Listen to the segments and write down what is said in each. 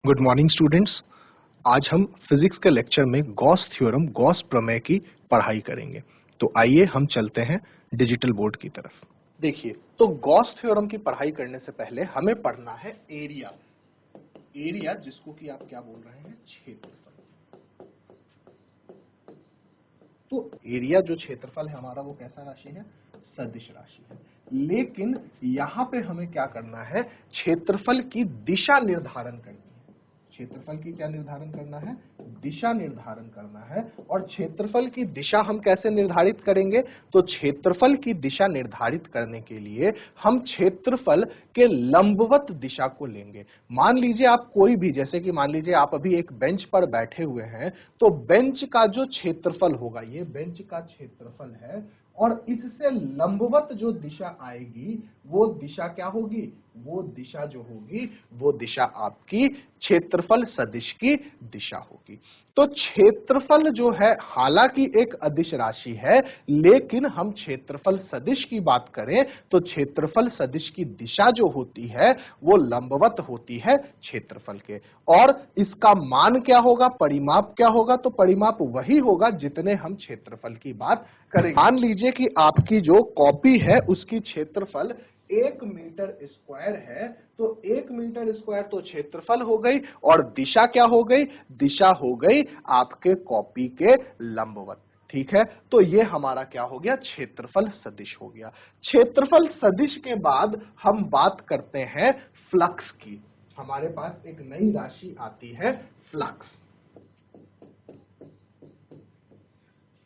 Good morning students. आज हम physics के लेक्चर में गॉस थ्योरम, गॉस प्रमेय की पढ़ाई करेंगे। तो आइए हम चलते हैं डिजिटल बोर्ड की तरफ। देखिए, तो गॉस थ्योरम की पढ़ाई करने से पहले हमें पढ़ना है एरिया। एरिया जिसको कि आप क्या बोल रहे हैं, क्षेत्रफल। तो एरिया जो क्षेत्रफल है हमारा, वो कैसा राशि है, सदिश राशि है। लेकिन यहां पे हमें क्या करना है, क्षेत्रफल की दिशा निर्धारण करनी है। क्षेत्रफल की क्या निर्धारण करना है, दिशा निर्धारण करना है। और क्षेत्रफल की दिशा हम कैसे निर्धारित करेंगे, तो क्षेत्रफल की दिशा निर्धारित करने के लिए हम क्षेत्रफल के लंबवत दिशा को लेंगे। मान लीजिए आप कोई भी, जैसे कि मान लीजिए आप अभी एक बेंच पर बैठे हुए हैं, तो बेंच का जो क्षेत्रफल होगा, ये बेंच का क्षेत्रफल है, और इससे लंबवत जो दिशा आएगी वो दिशा क्या होगी, वो दिशा जो होगी वो दिशा आपकी क्षेत्रफल सदिश की दिशा होगी। तो क्षेत्रफल जो है हालांकि एक अदिश राशि है, लेकिन हम क्षेत्रफल सदिश की बात करें तो क्षेत्रफल सदिश की दिशा जो होती है वो लंबवत होती है क्षेत्रफल के। और इसका मान क्या होगा, परिमाप क्या होगा, तो परिमाप वही होगा जितने हम क्षेत्रफल की बात करेंगे। मान लीजिए कि आपकी जो कॉपी है उसकी क्षेत्रफल 1 मीटर स्क्वायर है, तो 1 मीटर स्क्वायर तो क्षेत्रफल हो गई, और दिशा क्या हो गई, दिशा हो गई आपके कॉपी के लंबवत। ठीक है, तो ये हमारा क्या हो गया, क्षेत्रफल सदिश हो गया। क्षेत्रफल सदिश के बाद हम बात करते हैं फ्लक्स की। हमारे पास एक नई राशि आती है फ्लक्स।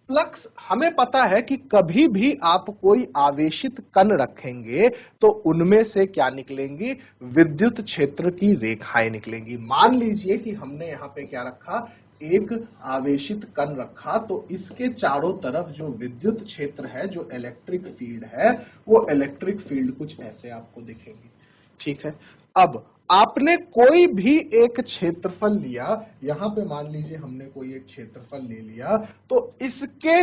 फ्लक्स, हमें पता है कि कभी भी आप कोई आवेशित कण रखेंगे तो उनमें से क्या निकलेंगी, विद्युत क्षेत्र की रेखाएं निकलेंगी। मान लीजिए कि हमने यहां पे क्या रखा, एक आवेशित कण रखा, तो इसके चारों तरफ जो विद्युत क्षेत्र है, जो इलेक्ट्रिक फील्ड है, वो इलेक्ट्रिक फील्ड कुछ ऐसे आपको दिखेंगी। ठीक है, अब आपने कोई भी एक क्षेत्रफल लिया, यहां पे मान लीजिए हमने कोई एक क्षेत्रफल ले लिया, तो इसके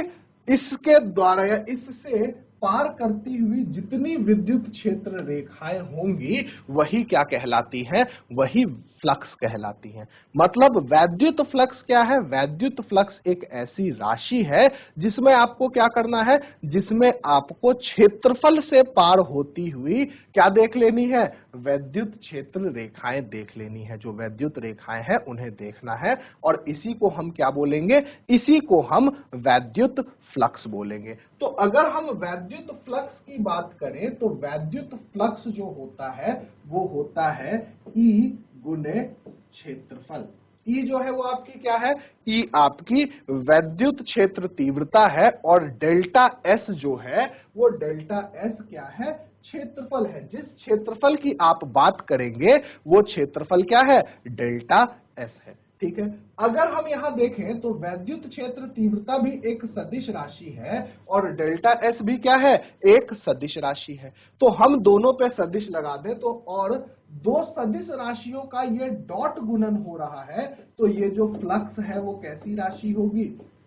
इसके द्वारा या इससे पार करती हुई जितनी विद्युत क्षेत्र रेखाएं होंगी वही क्या कहलाती हैं, वही फ्लक्स कहलाती हैं। मतलब वैद्युत फ्लक्स क्या है, वैद्युत फ्लक्स एक ऐसी राशि है जिसमें आपको क्या करना है, जिसमें आपको क्षेत्रफल से पार होती हुई क्या देख लेनी है, वैद्युत क्षेत्र रेखाएं देख लेनी है। जो वैद्युत रेखाएं हैं उन्हें देखना है, और इसी को हम क्या बोलेंगे, इसी को हम वैद्युत फ्लक्स बोलेंगे। तो अगर हम वैद्युत फ्लक्स की बात करें तो वैद्युत फ्लक्स जो होता है वो होता है E गुने क्षेत्रफल। ई जो है वो आपकी क्या है, ई आपकी वैद्युत क्षेत्र तीव्रता है, और डेल्टा एस जो है वो डेल्टा एस क्या है, क्षेत्रफल है। जिस क्षेत्रफल की आप बात करेंगे वो क्षेत्रफल क्या है, डेल्टा एस है। ठीक है, अगर हम यहां देखें तो वैद्युत क्षेत्र तीव्रता भी एक सदिश राशि है, और डेल्टा एस भी क्या है, एक सदिश राशि है। तो हम दोनों पे सदिश लगा दें तो, और दो सदिश राशियों का ये डॉट गुणन हो रहा है, तो ये जो फ्लक्स है वो कैसी राशि होगी,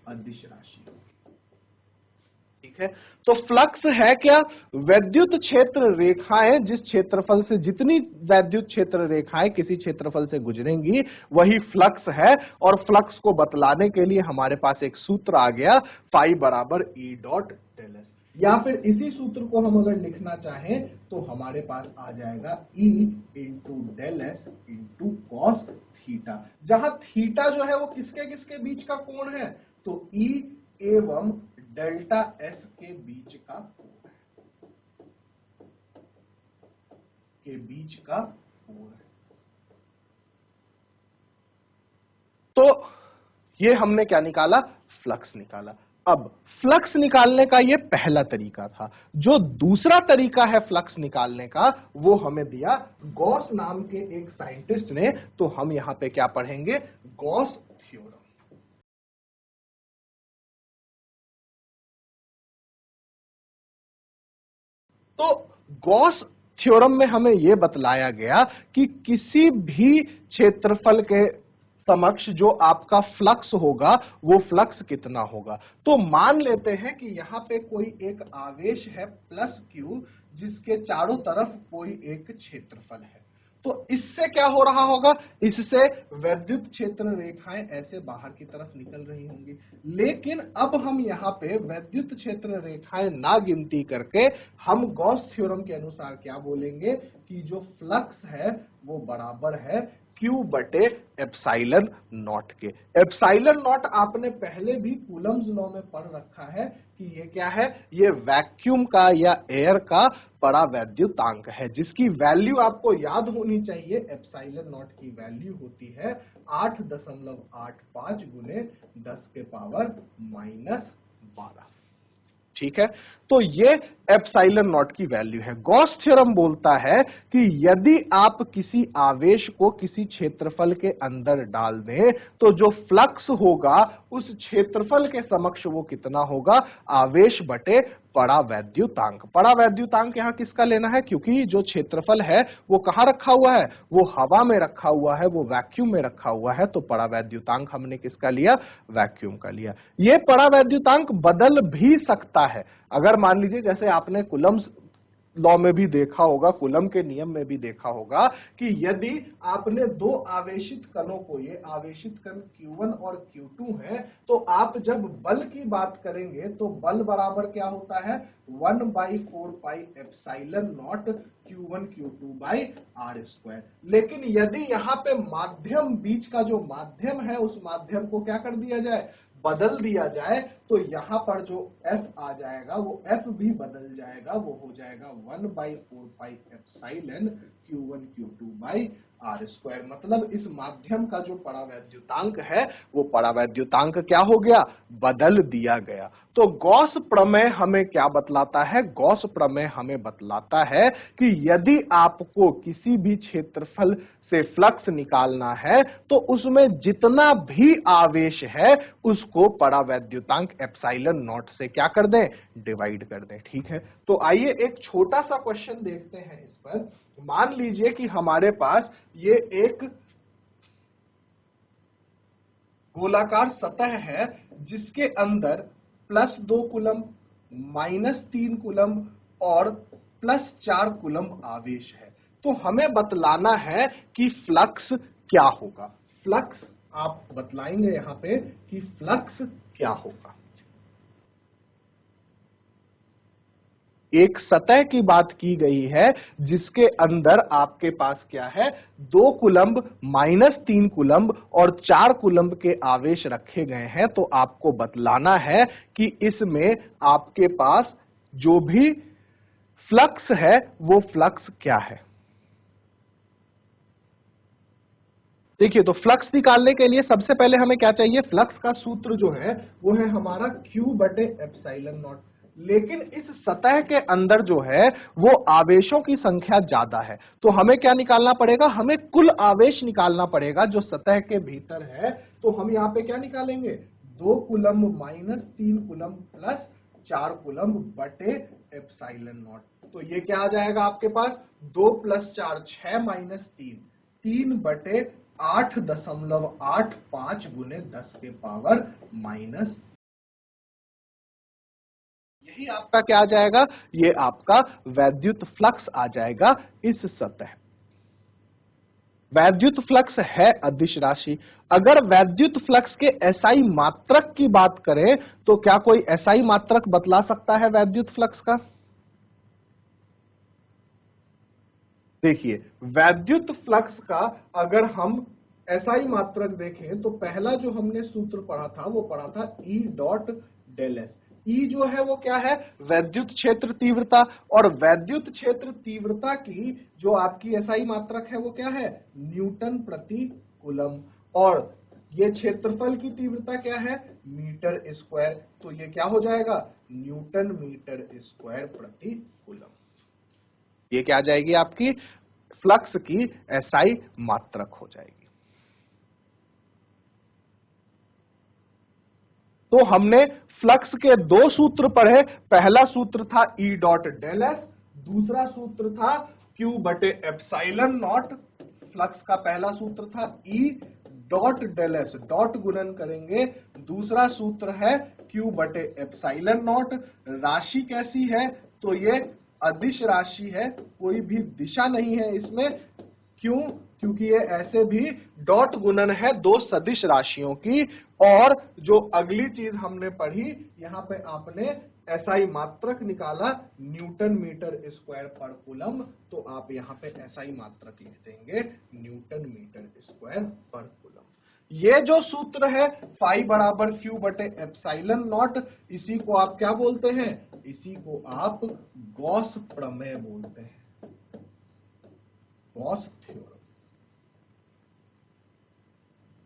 अदिश राशि होगी। ठीक है, तो फ्लक्स है क्या, वैद्युत क्षेत्र रेखाएं, जिस क्षेत्रफल से जितनी वैद्युत क्षेत्र रेखाएं किसी क्षेत्रफल से गुजरेंगी वही फ्लक्स है। और फ्लक्स को बतलाने के लिए हमारे पास एक सूत्र आ गया, फाई बराबर ई डॉट डेल एस। या फिर इसी सूत्र को हम अगर लिखना चाहें तो हमारे पास आ जाएगा E into del S into cos theta, जहां थीटा जो है वो किसके किसके बीच का कोण है, तो E एवं डेल्टा एस के बीच का कोण है, के बीच का कोण है। तो ये हमने क्या निकाला, फ्लक्स निकाला। अब फ्लक्स निकालने का ये पहला तरीका था। जो दूसरा तरीका है फ्लक्स निकालने का वो हमें दिया गॉस नाम के एक साइंटिस्ट ने। तो हम यहां पे क्या पढ़ेंगे, गॉस थ्योरम। तो गॉस थ्योरम में हमें यह बतलाया गया कि किसी भी क्षेत्रफल के समक्ष जो आपका फ्लक्स होगा वो फ्लक्स कितना होगा। तो मान लेते हैं कि यहां पे कोई एक आवेश है प्लस क्यू, जिसके चारों तरफ कोई एक क्षेत्रफल है। तो इससे क्या हो रहा होगा, इससे वैद्युत क्षेत्र रेखाएं ऐसे बाहर की तरफ निकल रही होंगी। लेकिन अब हम यहाँ पे वैद्युत क्षेत्र रेखाएं ना गिनती करके हम गॉस थ्योरम के अनुसार क्या बोलेंगे कि जो फ्लक्स है वो बराबर है Q बटे एप्सिलॉन नॉट के। एप्सिलॉन नॉट आपने पहले भी कूलम्स लॉ में पढ़ रखा है कि ये क्या है, ये वैक्यूम का या एयर का परावैद्युतांक है, जिसकी वैल्यू आपको याद होनी चाहिए। एप्सिलॉन नॉट की वैल्यू होती है 8.85 गुने 10 के पावर -12। ठीक है, तो ये एप्सिलॉन नॉट की वैल्यू है। गॉस थ्योरम बोलता है कि यदि आप किसी आवेश को किसी क्षेत्रफल के अंदर डाल दें तो जो फ्लक्स होगा उस क्षेत्रफल के समक्ष वो कितना होगा, आवेश बटे परावैद्युतांक। परावैद्युतांक यहां किसका लेना है, क्योंकि जो क्षेत्रफल है वो कहां रखा हुआ है, वो हवा में रखा हुआ है, वो वैक्यूम में रखा हुआ है। तो परावैद्युतांक हमने किसका लिया, वैक्यूम का लिया। ये परावैद्युतांक बदल भी सकता है। अगर मान लीजिए जैसे आपने कूलम्स लॉ में भी देखा होगा, कूलम के नियम में भी देखा होगा कि यदि आपने दो आवेशित कणों को, ये आवेशित कण Q1 और Q2 है, तो आप जब बल की बात करेंगे तो बल बराबर क्या होता है, 1/4 पाई epsilon not Q1 Q2 by R²। लेकिन यदि यहाँ पे माध्यम, बीच का जो माध्यम है, उस माध्यम को क्या कर दिया जाए, बदल दिया जाए, तो यहां पर जो F आ जाएगा वो F भी बदल जाएगा, वो हो जाएगा 1/4 pi epsilon Q1 Q2 by R²। मतलब इस माध्यम का जो परावैद्युतांक है वो परावैद्युतांक क्या हो गया, बदल दिया गया। तो गॉस प्रमेय हमें क्या बतलाता है, गॉस प्रमेय हमें बतलाता है कि यदि आपको किसी भी क्षेत्रफल से फ्लक्स निकालना है तो उसमें जितना भी आवेश है उसको परावैद्युतांक एप्सिलॉन नॉट से क्या कर दें, डिवाइड कर दें। ठीक है, तो आइए एक छोटा सा क्वेश्चन देखते हैं इस पर। मान लीजिए कि हमारे पास ये एक गोलाकार सतह है जिसके अंदर +2 कूलम, -3 कूलम और +4 कूलम आवेश है। तो हमें बतलाना है कि फ्लक्स क्या होगा। फ्लक्स आप बतलाएंगे यहां पे कि फ्लक्स क्या होगा। एक सतह की बात की गई है जिसके अंदर आपके पास क्या है, 2 कूलम्ब, -3 कूलम्ब और 4 कूलम्ब के आवेश रखे गए हैं। तो आपको बतलाना है कि इसमें आपके पास जो भी फ्लक्स है वो फ्लक्स क्या है। देखिए, तो फ्लक्स निकालने के लिए सबसे पहले हमें क्या चाहिए, फ्लक्स का सूत्र जो है वो है हमारा Q बटे एप्सिलॉन नॉट। लेकिन इस सतह के अंदर जो है वो आवेशों की संख्या ज्यादा है, तो हमें क्या निकालना पड़ेगा, हमें कुल आवेश निकालना पड़ेगा जो सतह के भीतर है। तो हम यहाँ पे क्या निकालेंगे, 2 कूलम -3 कूलम +4 कूलम बटे एप्सिलॉन नॉट। तो ये क्या आ जाएगा आपके पास, 2 + 4 6 -3 3 बटे 8.85 गुने 10 के पावर -। यही आपका क्या आ जाएगा, ये आपका वैद्युत फ्लक्स आ जाएगा इस सतह। वैद्युत फ्लक्स है अदिश राशि। अगर वैद्युत फ्लक्स के एसआई मात्रक की बात करें तो क्या कोई एसआई मात्रक बतला सकता है वैद्युत फ्लक्स का। देखिए, वैद्युत फ्लक्स का अगर हम एसआई मात्रक देखें तो पहला जो हमने सूत्र पढ़ा था वो पढ़ा था E डॉट डेल एस। ई जो है वो क्या है, वैद्युत क्षेत्र तीव्रता, और वैद्युत क्षेत्र तीव्रता की जो आपकी एसआई मात्रक है वो क्या है, न्यूटन प्रति कूलम, और ये क्षेत्रफल की तीव्रता क्या है, मीटर स्क्वायर। तो ये क्या हो जाएगा, न्यूटन मीटर स्क्वायर प्रति कूलम। ये क्या आ जाएगी, आपकी फ्लक्स की एसआई मात्रक हो जाएगी। तो हमने फ्लक्स के दो सूत्र पढ़े। पहला सूत्र था E डॉट डेल एस, दूसरा सूत्र था Q बटे एप्सिलॉन नॉट। फ्लक्स का पहला सूत्र था E dot del S, dot गुणन करेंगे, दूसरा सूत्र है Q बटे एप्सिलॉन नॉट। राशि कैसी है, तो ये अदिश राशि है, कोई भी दिशा नहीं है इसमें, क्यों? क्योंकि ये ऐसे भी डॉट गुणन है दो सदिश राशियों की। और जो अगली चीज हमने पढ़ी, यहां पे आपने एसआई मात्रक निकाला, न्यूटन मीटर स्क्वायर पर कूलम, तो आप यहां पे एसआई मात्रक लिख देंगे, न्यूटन मीटर स्क्वायर पर कूलम। ये जो सूत्र है फाई बराबर क्यू बटे एप्सिलॉन नॉट, इसी को आप क्या बोलते हैं? इसी को आप गॉस प्रमेय बोलते हैं, गॉस थ्योरम।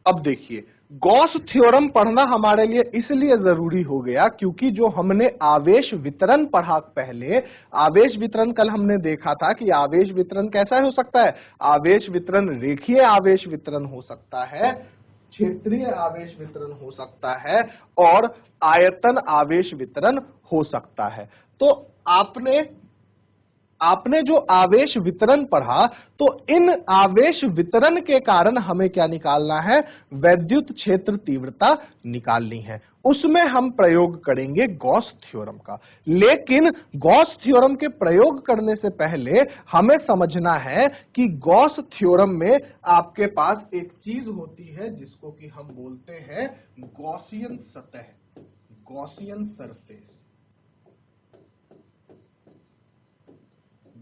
अब देखिए, गॉस थ्योरम पढ़ना हमारे लिए इसलिए जरूरी हो गया क्योंकि जो हमने आवेश वितरण पढ़ा पहले, आवेश वितरण कल हमने देखा था कि आवेश वितरण कैसा हो सकता है? आवेश वितरण रेखीय आवेश वितरण हो सकता है, क्षेत्रीय आवेश वितरण हो सकता है और आयतन आवेश वितरण हो सकता है। तो आपने जो आवेश वितरण पढ़ा, तो इन आवेश वितरण के कारण हमें क्या निकालना है? वैद्युत क्षेत्र तीव्रता निकालनी है। उसमें हम प्रयोग करेंगे गॉस थ्योरम का। लेकिन गॉस थ्योरम के प्रयोग करने से पहले हमें समझना है कि गॉस थ्योरम में आपके पास एक चीज होती है जिसको कि हम बोलते हैं गॉसियन सतह, गॉसियन सरफेस,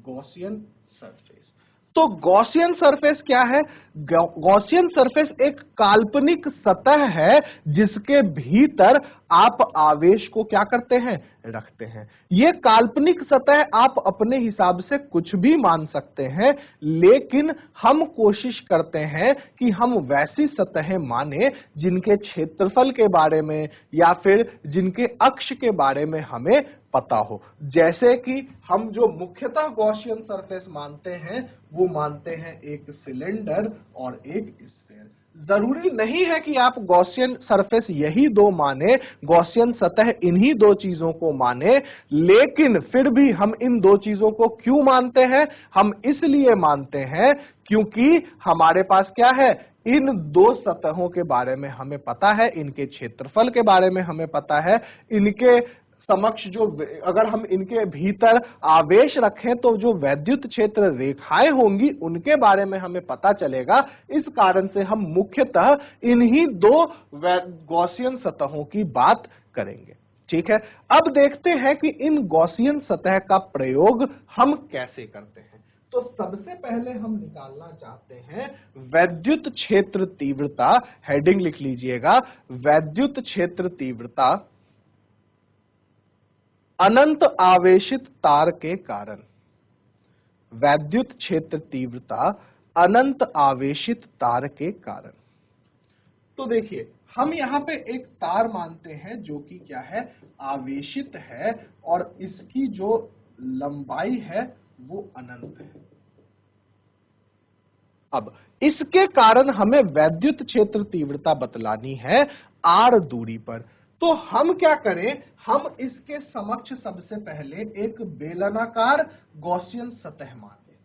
गॉसियन सरफेस। तो गॉसियन सरफेस क्या है? गॉसियन सरफेस एक काल्पनिक सतह है जिसके भीतर आप आवेश को क्या करते हैं? रखते हैं। ये काल्पनिक सतह आप अपने हिसाब से कुछ भी मान सकते हैं, लेकिन हम कोशिश करते हैं कि हम वैसी सतहें माने जिनके क्षेत्रफल के बारे में या फिर जिनके अक्ष के बारे में हमें पता हो। जैसे कि हम जो मुख्यतः गॉसियन सरफेस मानते हैं वो मानते हैं एक सिलेंडर और एक स्फीयर। जरूरी नहीं है कि आप गॉसियन सरफेस यही दो माने, गॉसियन सतह इन्हीं दो चीजों को माने, लेकिन फिर भी हम इन दो चीजों को क्यों मानते हैं? हम इसलिए मानते हैं क्योंकि हमारे पास क्या है? इन दो सतहों के बारे में हमें पता है, इनके क्षेत्रफल के बारे में हमें पता है, इनके समक्ष जो, अगर हम इनके भीतर आवेश रखें तो जो वैद्युत क्षेत्र रेखाएं होंगी उनके बारे में हमें पता चलेगा। इस कारण से हम मुख्यतः इन्हीं दो गॉसियन सतहों की बात करेंगे। ठीक है, अब देखते हैं कि इन गॉसियन सतह का प्रयोग हम कैसे करते हैं। तो सबसे पहले हम निकालना चाहते हैं वैद्युत क्षेत्र तीव्रता। हेडिंग लिख लीजिएगा, वैद्युत क्षेत्र तीव्रता अनंत आवेशित तार के कारण। वैद्युत क्षेत्र तीव्रता अनंत आवेशित तार के कारण। तो देखिए, हम यहां पे एक तार मानते हैं जो कि क्या है? आवेशित है और इसकी जो लंबाई है वो अनंत है। अब इसके कारण हमें वैद्युत क्षेत्र तीव्रता बतलानी है r दूरी पर। तो हम क्या करें? हम इसके समक्ष सबसे पहले एक बेलनाकार गॉसियन सतह माने।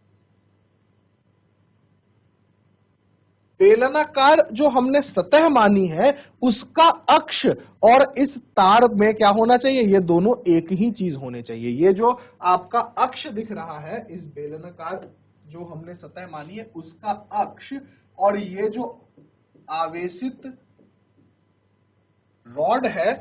बेलनाकार जो हमने सतह मानी है उसका अक्ष और इस तार में क्या होना चाहिए? ये दोनों एक ही चीज होने चाहिए। ये जो आपका अक्ष दिख रहा है, इस बेलनाकार जो हमने सतह मानी है उसका अक्ष और ये जो आवेशित रॉड है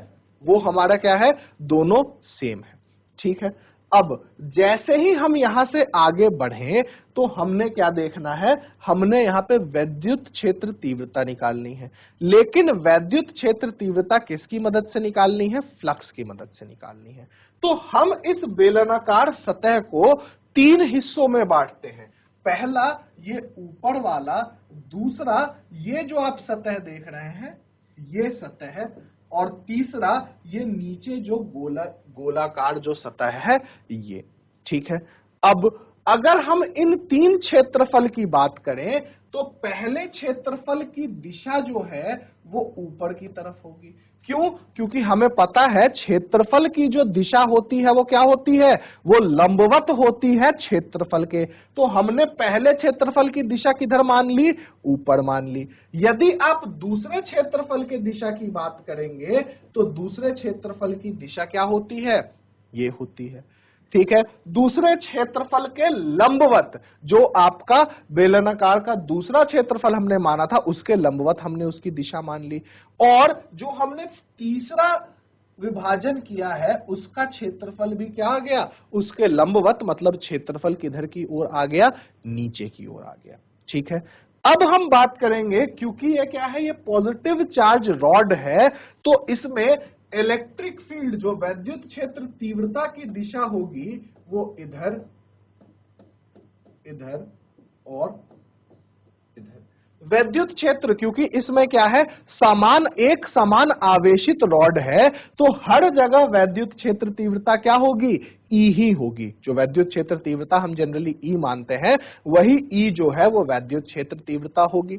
वो हमारा क्या है? दोनों सेम है। ठीक है, अब जैसे ही हम यहां से आगे बढ़ें तो हमने क्या देखना है? हमने यहां पे वैद्युत क्षेत्र तीव्रता निकालनी है। लेकिन वैद्युत क्षेत्र तीव्रता किसकी मदद से निकालनी है? फ्लक्स की मदद से निकालनी है। तो हम इस बेलनाकार सतह को तीन हिस्सों में बांटते हैं। पहला ये ऊपर वाला, दूसरा ये जो आप सतह देख रहे हैं ये सतह है, और तीसरा ये नीचे जो गोलाकार जो सतह है ये। ठीक है, अब अगर हम इन तीन क्षेत्रफल की बात करें तो पहले क्षेत्रफल की दिशा जो है वो ऊपर की तरफ होगी। क्यों? क्योंकि हमें पता है क्षेत्रफल की जो दिशा होती है वो क्या होती है? वो लंबवत होती है क्षेत्रफल के। तो हमने पहले क्षेत्रफल की दिशा किधर मान ली? ऊपर मान ली। यदि आप दूसरे क्षेत्रफल की दिशा की बात करेंगे तो दूसरे क्षेत्रफल की दिशा क्या होती है? ये होती है। ठीक है। दूसरे क्षेत्रफल के लंबवत, जो आपका बेलनाकार का दूसरा क्षेत्रफल हमने माना था, उसके लंबवत हमने उसकी दिशा मान ली। और जो हमने तीसरा विभाजन किया है उसका क्षेत्रफल भी क्या आ गया, उसके लंबवत, मतलब क्षेत्रफल किधर की ओर आ गया, नीचे की ओर आ गया। ठीक है। अब हम बात करेंगे, क्योंकि ये क्या है, ये पॉजिटिव चार्ज रॉड है, तो इसमें इलेक्ट्रिक फील्ड, जो वैद्युत क्षेत्र तीव्रता की दिशा होगी, वो इधर, इधर और इधर। वैद्युत क्षेत्र, क्योंकि इसमें क्या है, एक समान आवेशित रॉड है, तो हर जगह वैद्युत क्षेत्र तीव्रता क्या होगी, ई ही होगी। जो वैद्युत क्षेत्र तीव्रता हम जनरली ई मानते हैं, वही ई जो है वो वैद्युत क्षेत्र तीव्रता होगी।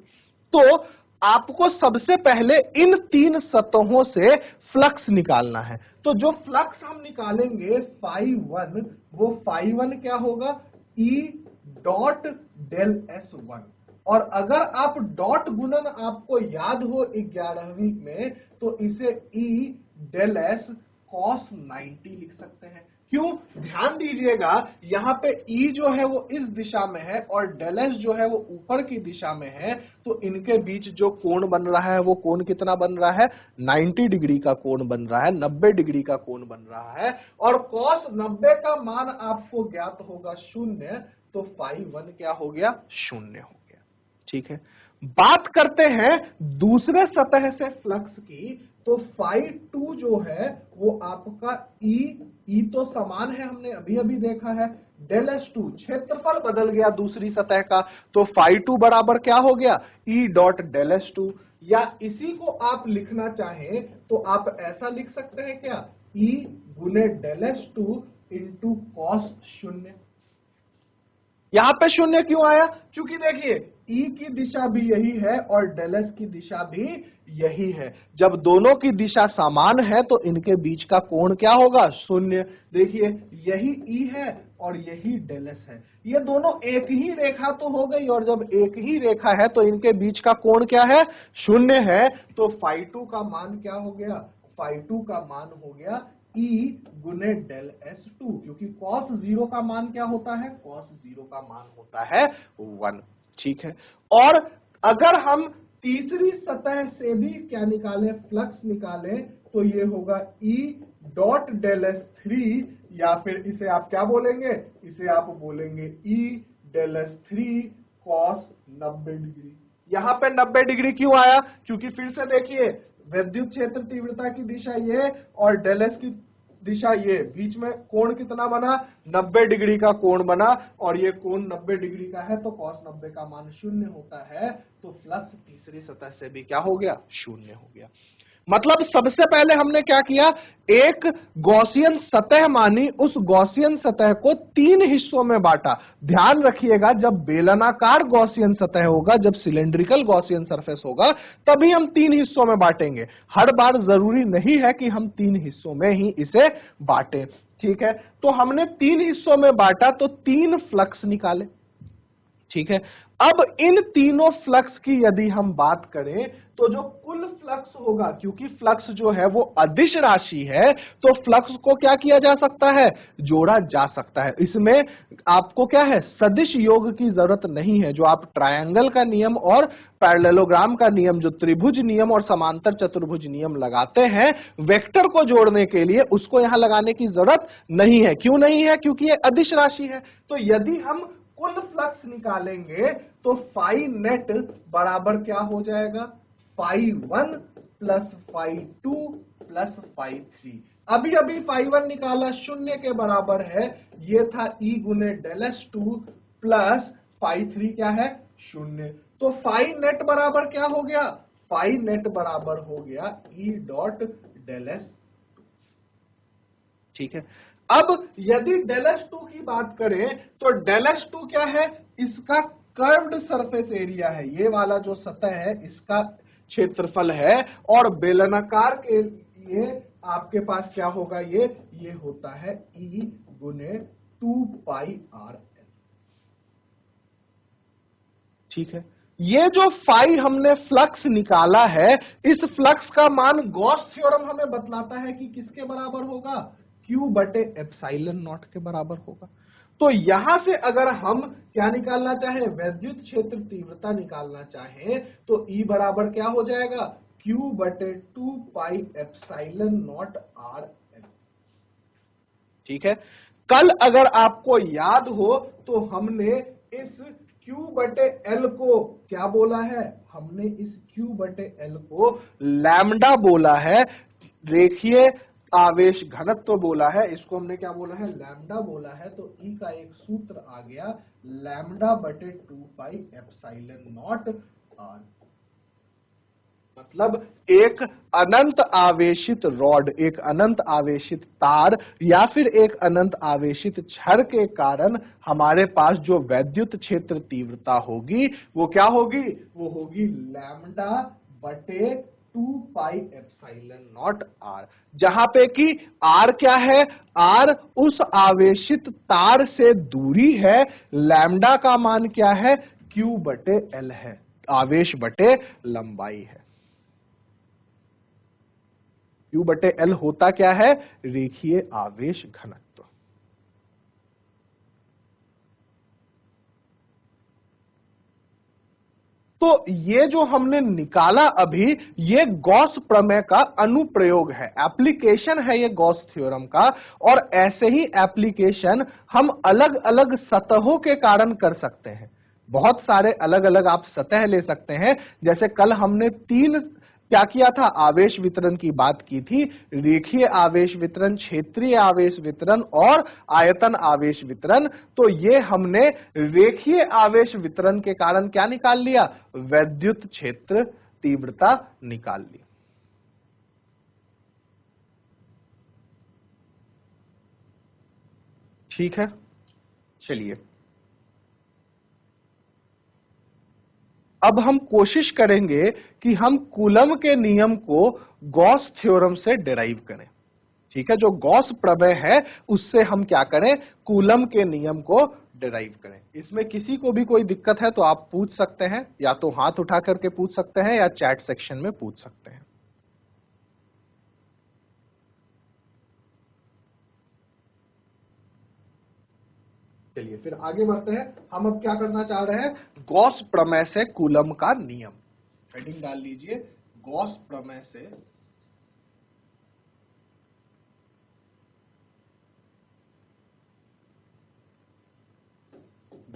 तो आपको सबसे पहले इन तीन सतहों से फ्लक्स निकालना है। तो जो फ्लक्स हम निकालेंगे φ1, वो φ1 क्या होगा, ई डॉट डेल S1। और अगर आप डॉट गुणन आपको याद हो 11वीं में, तो इसे ई डेल एस कॉस 90 लिख सकते हैं। क्यों, ध्यान दीजिएगा, यहाँ पे ई जो है वो इस दिशा में है और डेल एस जो है वो ऊपर की दिशा में है, तो इनके बीच जो कोण बन रहा है वो कोण कितना बन रहा है, 90 डिग्री का कोण बन रहा है, 90 डिग्री का कोण बन रहा है। और कॉस 90 का मान आपको ज्ञात होगा 0, तो φ1 क्या हो गया, 0 हो गया। ठीक है। बात करते हैं दूसरे सतह से फ्लक्स की, तो φ2 जो है वो आपका ई तो समान है, हमने अभी अभी देखा है, डेल S2, क्षेत्रफल बदल गया दूसरी सतह का, तो φ2 बराबर क्या हो गया, ई डॉट डेल S2। या इसी को आप लिखना चाहें तो आप ऐसा लिख सकते हैं क्या, ई गुने डेल S2 इंटू कॉस 0। यहां पे 0 क्यों आया, क्योंकि देखिए ई की दिशा भी यही है और डेल एस की दिशा भी यही है। जब दोनों की दिशा समान है तो इनके बीच का कोण क्या होगा, 0। देखिए यही ई है और यही डेल एस है, ये दोनों एक ही रेखा तो हो गई, और जब एक ही रेखा है तो इनके बीच का कोण क्या है, 0 है। तो φ2 का मान क्या हो गया, φ2 का मान हो गया ई गुने डेल S2, क्योंकि cos 0 का मान क्या होता है, cos 0 का मान होता है 1। ठीक है। और अगर हम तीसरी सतह से भी क्या निकालें, फ्लक्स निकालें, तो ये होगा ई डॉट डेल S3, या फिर इसे आप क्या बोलेंगे, इसे आप बोलेंगे E del S3 cos 90 degree. यहां पे 90 डिग्री क्यों आया, क्योंकि फिर से देखिए विद्युत क्षेत्र तीव्रता की दिशा ये और डेल एस की दिशा ये, बीच में कोण कितना बना, 90 डिग्री का कोण बना, और ये कोण 90 डिग्री का है, तो cos 90 का मान 0 होता है, तो फ्लक्स तीसरी सतह से भी क्या हो गया, 0 हो गया। मतलब सबसे पहले हमने क्या किया, एक गॉसियन सतह मानी, उस गॉसियन सतह को 3 हिस्सों में बांटा। ध्यान रखिएगा, जब बेलनाकार गॉसियन सतह होगा, जब सिलेंड्रिकल गॉसियन सरफेस होगा, तभी हम 3 हिस्सों में बांटेंगे। हर बार जरूरी नहीं है कि हम 3 हिस्सों में ही इसे बांटें। ठीक है। तो हमने 3 हिस्सों में बांटा, तो 3 फ्लक्स निकाले। ठीक है। अब इन तीनों फ्लक्स की यदि हम बात करें, तो जो कुल फ्लक्स होगा, क्योंकि फ्लक्स जो है वो अदिश राशि है, तो फ्लक्स को क्या किया जा सकता है, जोड़ा जा सकता है। इसमें आपको क्या है, सदिश योग की जरूरत नहीं है। जो आप ट्रायंगल का नियम और पैरेललोग्राम का नियम, जो त्रिभुज नियम और समांतर चतुर्भुज नियम लगाते हैं वेक्टर को जोड़ने के लिए, उसको यहां लगाने की जरूरत नहीं है। क्यों नहीं है, क्योंकि ये अदिश राशि है। तो यदि हम कुल फ्लक्स निकालेंगे तो फाई नेट बराबर क्या हो जाएगा, φ1 प्लस φ2 प्लस φ3। अभी अभी φ1 निकाला, 0 के बराबर है, ये था ई गुने डेल S2 प्लस φ3 क्या है, 0। तो फाई नेट बराबर क्या हो गया, फाई नेट बराबर हो गया ई डॉट डेल S। ठीक है। अब यदि डेल S2 की बात करें, तो डेल S2 क्या है, इसका कर्व्ड सरफेस एरिया है, ये वाला जो सतह है इसका क्षेत्रफल है, और बेलनाकार के लिए आपके पास क्या होगा, ये होता है ई गुने 2πr। ठीक है। ये जो फाई हमने फ्लक्स निकाला है, इस फ्लक्स का मान गॉस थ्योरम हमें बतलाता है कि किसके बराबर होगा, Q बटे एप्सिलॉन नॉट के बराबर होगा। तो यहां से अगर हम क्या निकालना चाहें, वैद्युत क्षेत्र तीव्रता निकालना चाहें, तो E बराबर क्या हो जाएगा, Q बटे 2 pi epsilon not R L। ठीक है। कल अगर आपको याद हो तो हमने इस Q बटे L को क्या बोला है, हमने इस Q बटे L को लैम्डा बोला है, रेखीय आवेश घनत्व बोला है, इसको हमने क्या बोला है, लैम्डा बोला है। तो E का एक सूत्र आ गया लैम्डा बटे 2 पाई एप्सिलॉन नॉट R। मतलब एक अनंत आवेशित रॉड, एक अनंत आवेशित तार या फिर एक अनंत आवेशित छड़ के कारण हमारे पास जो वैद्युत क्षेत्र तीव्रता होगी वो क्या होगी, वो होगी लैम्डा बटे 2 पाई एप्सिलॉन नॉट आर, जहां पे कि आर क्या है, आर उस आवेशित तार से दूरी है, लैम्डा का मान क्या है, क्यू बटे एल है, आवेश बटे लंबाई है। Q बटे L होता क्या है, रेखीय आवेश घनत्व। तो ये जो हमने निकाला अभी, ये गॉस प्रमेय का अनुप्रयोग है, एप्लीकेशन है ये गॉस थ्योरम का। और ऐसे ही एप्लीकेशन हम अलग अलग सतहों के कारण कर सकते हैं। बहुत सारे अलग अलग आप सतह ले सकते हैं। जैसे कल हमने तीन क्या किया था, आवेश वितरण की बात की थी, रेखीय आवेश वितरण, क्षेत्रीय आवेश वितरण और आयतन आवेश वितरण। तो ये हमने रेखीय आवेश वितरण के कारण क्या निकाल लिया, वैद्युत क्षेत्र तीव्रता निकाल ली। ठीक है, चलिए अब हम कोशिश करेंगे कि हम कूलम के नियम को गॉस थ्योरम से डिराइव करें। ठीक है, जो गॉस प्रमेय है उससे हम क्या करें, कूलम के नियम को डिराइव करें। इसमें किसी को भी कोई दिक्कत है तो आप पूछ सकते हैं, या तो हाथ उठा करके पूछ सकते हैं या चैट सेक्शन में पूछ सकते हैं। चलिए फिर आगे बढ़ते हैं। हम अब क्या करना चाह रहे हैं, गॉस प्रमेय से कूलम का नियम। हेडिंग डाल लीजिए, गॉस प्रमेय से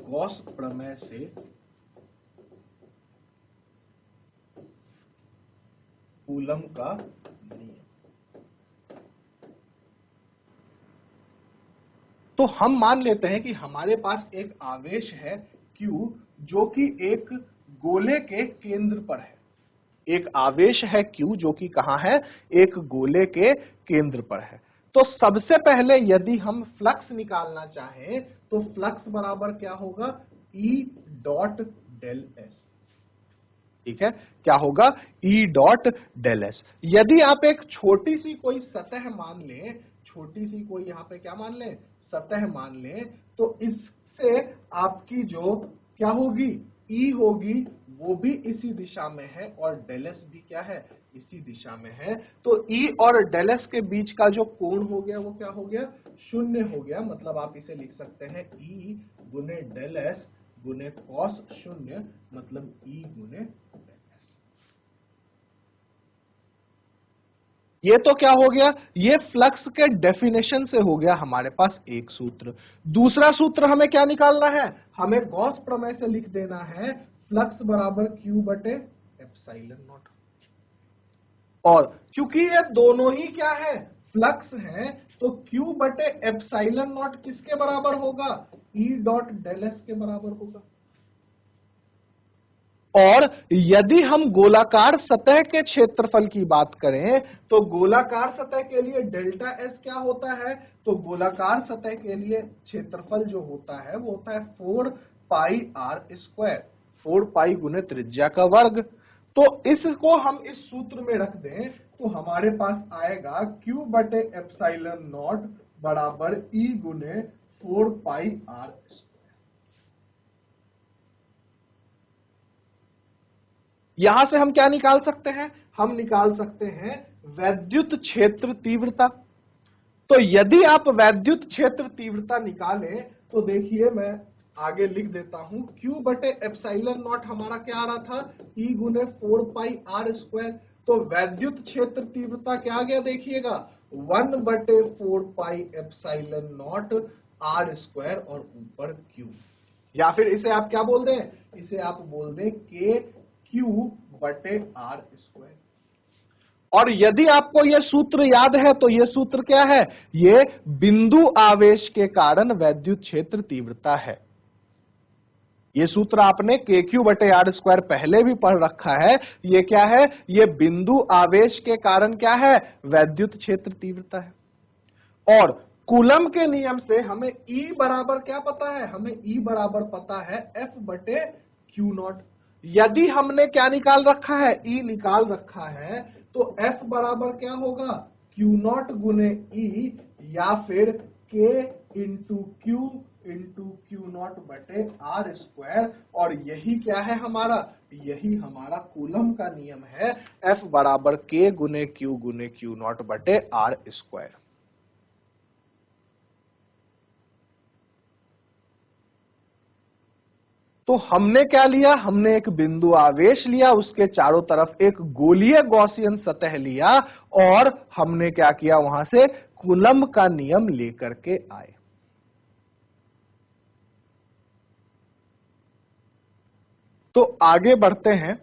गॉस प्रमेय से कूलम का नियम। तो हम मान लेते हैं कि हमारे पास एक आवेश है Q, जो कि एक गोले के केंद्र पर है। एक आवेश है Q जो कि कहां है, एक गोले के केंद्र पर है। तो सबसे पहले यदि हम फ्लक्स निकालना चाहें तो फ्लक्स बराबर क्या होगा, E डॉट डेल एस। ठीक है, क्या होगा, E डॉट डेल एस। यदि आप एक छोटी सी कोई सतह मान लें, छोटी सी कोई यहां पे क्या मान लें, सतह मान लें, तो इससे आपकी जो क्या होगी, E होगी, वो भी इसी दिशा में है और डेल एस भी क्या है, इसी दिशा में है। तो E और डेल एस के बीच का जो कोण हो गया वो क्या हो गया, शून्य हो गया। मतलब आप इसे लिख सकते हैं E गुने डेल एस गुने कॉस शून्य, मतलब E गुने डेल एस। ये तो क्या हो गया, ये फ्लक्स के डेफिनेशन से हो गया हमारे पास एक सूत्र। दूसरा सूत्र हमें क्या निकालना है, हमें गॉस प्रमेय से लिख देना है फ्लक्स बराबर Q बटे एप्सिलॉन नॉट। और क्योंकि ये दोनों ही क्या है, फ्लक्स है, तो Q बटे एप्सिलॉन नॉट किसके बराबर होगा, E डॉट डेल एस के बराबर होगा। और यदि हम गोलाकार सतह के क्षेत्रफल की बात करें तो गोलाकार सतह के लिए डेल्टा एस क्या होता है, तो गोलाकार सतह के लिए क्षेत्रफल जो होता है वो होता है 4 पाई आर स्क्वायर, 4 पाई गुने त्रिज्या का वर्ग। तो इसको हम इस सूत्र में रख दें तो हमारे पास आएगा Q बटे एप्सिलॉन नॉट बराबर E गुने 4 पाई आर। यहां से हम क्या निकाल सकते हैं, हम निकाल सकते हैं वैद्युत क्षेत्र तीव्रता। तो यदि आप वैद्युत क्षेत्र तीव्रता निकालें तो देखिए मैं आगे लिख देता हूं, Q बटे एप्सिलॉन नॉट हमारा क्या आ रहा था, E गुने 4 पाई आर स्क्वायर। तो वैद्युत क्षेत्र तीव्रता क्या आ गया देखिएगा, 1 बटे 4 pi epsilon not r square और ऊपर Q, या फिर इसे आप क्या बोल दें, इसे आप बोल दें के Q बटे आर स्क्वायर। और यदि आपको यह सूत्र याद है तो यह सूत्र क्या है, ये बिंदु आवेश के कारण वैद्युत क्षेत्र तीव्रता है। ये सूत्र आपने के क्यू बटे आर स्क्वायर पहले भी पढ़ रखा है। ये क्या है, ये बिंदु आवेश के कारण क्या है, वैद्युत क्षेत्र तीव्रता है। और कूलम के नियम से हमें E बराबर क्या पता है, हमें E बराबर पता है F बटे क्यू नॉट। यदि हमने क्या निकाल रखा है, E निकाल रखा है, तो F बराबर क्या होगा, क्यू नॉट गुने E या फिर K इंटू क्यू नॉट बटे आर स्क्वायर। और यही क्या है हमारा, यही हमारा कूलम का नियम है, F बराबर K गुने क्यू नॉट बटे आर स्क्वायर। तो हमने क्या लिया, हमने एक बिंदु आवेश लिया, उसके चारों तरफ एक गोलीय गॉसियन सतह लिया और हमने क्या किया, वहां से कूलम का नियम लेकर के आए। तो आगे बढ़ते हैं।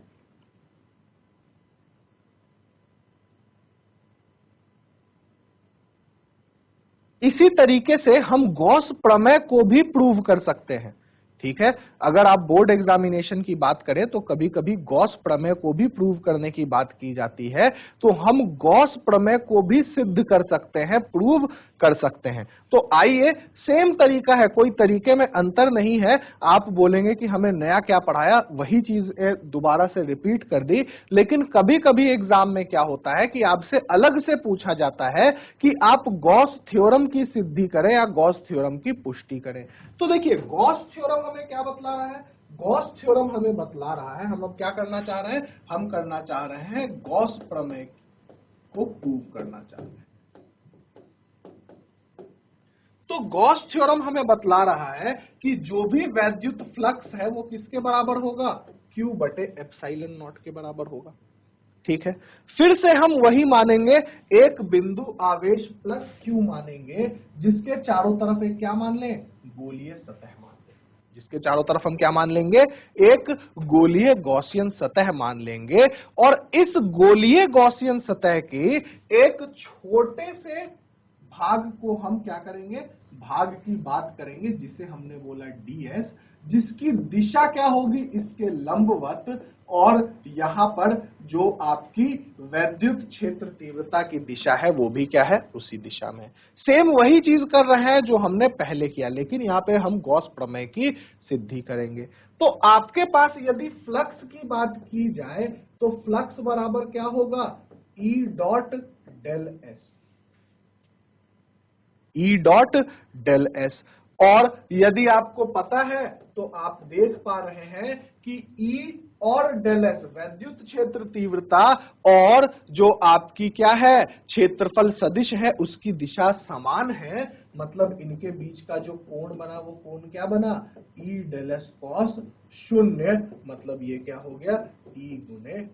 इसी तरीके से हम गॉस प्रमेय को भी प्रूव कर सकते हैं। ठीक है, अगर आप बोर्ड एग्जामिनेशन की बात करें तो कभी कभी गॉस प्रमेय को भी प्रूव करने की बात की जाती है, तो हम गॉस प्रमेय को भी सिद्ध कर सकते हैं, प्रूव कर सकते हैं। तो आइए, सेम तरीका है, कोई तरीके में अंतर नहीं है। आप बोलेंगे कि हमें नया क्या पढ़ाया, वही चीज दोबारा से रिपीट कर दी। लेकिन कभी कभी एग्जाम में क्या होता है कि आपसे अलग से पूछा जाता है कि आप गॉस थ्योरम की सिद्धि करें या गॉस थ्योरम की पुष्टि करें। तो देखिए, गॉस थ्योरम हमें क्या बतला रहा है, गॉस थ्योरम हमें बतला रहा है, हम अब क्या करना चाह रहे हैं, हम करना चाह रहे हैं गॉस प्रमेय को प्रूव करना चाह रहे हैं। तो गॉस थ्योरम हमें बतला रहा है कि जो भी वैद्युत फ्लक्स है वो किसके बराबर होगा, Q बटे एप्सिलॉन नॉट के बराबर होगा। ठीक है, फिर से हम वही मानेंगे, एक बिंदु आवेश प्लस Q मानेंगे, जिसके चारों तरफ एक क्या मान लें, गोलीय सतह मान लें। जिसके चारों तरफ हम क्या मान लेंगे, एक गोलीय गॉसियन सतह मान लेंगे। और इस गोलीय गॉसियन सतह की एक छोटे से भाग को हम क्या करेंगे, भाग की बात करेंगे, जिसे हमने बोला ds, जिसकी दिशा क्या होगी, इसके लंबवत। और यहां पर जो आपकी वैद्युत क्षेत्र तीव्रता की दिशा है वो भी क्या है, उसी दिशा में। सेम वही चीज कर रहे हैं जो हमने पहले किया, लेकिन यहां पे हम गॉस प्रमेय की सिद्धि करेंगे। तो आपके पास यदि फ्लक्स की बात की जाए तो फ्लक्स बराबर क्या होगा, E dot del S, E dot del S. और यदि आपको पता है तो आप देख पा रहे हैं कि E और डेल एस वैद्युत क्षेत्र तीव्रता और जो आपकी क्या है क्षेत्रफल सदिश है उसकी दिशा समान है। मतलब इनके बीच का जो कोण बना वो कोण क्या बना, E डेल एस कॉस 0। मतलब ये क्या हो गया, E गुने।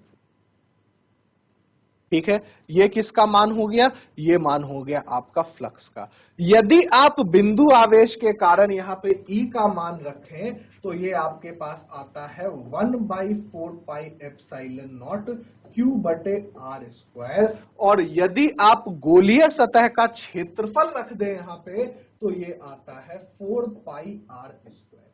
ठीक है, ये किसका मान हो गया, ये मान हो गया आपका फ्लक्स का। यदि आप बिंदु आवेश के कारण यहां पे E का मान रखें तो ये आपके पास आता है 1/4 पाई एप्सिलॉन नॉट Q बटे आर स्क्वायर। और यदि आप गोलीय सतह का क्षेत्रफल रख दें यहां पे तो ये आता है 4 पाई आर स्क्वायर।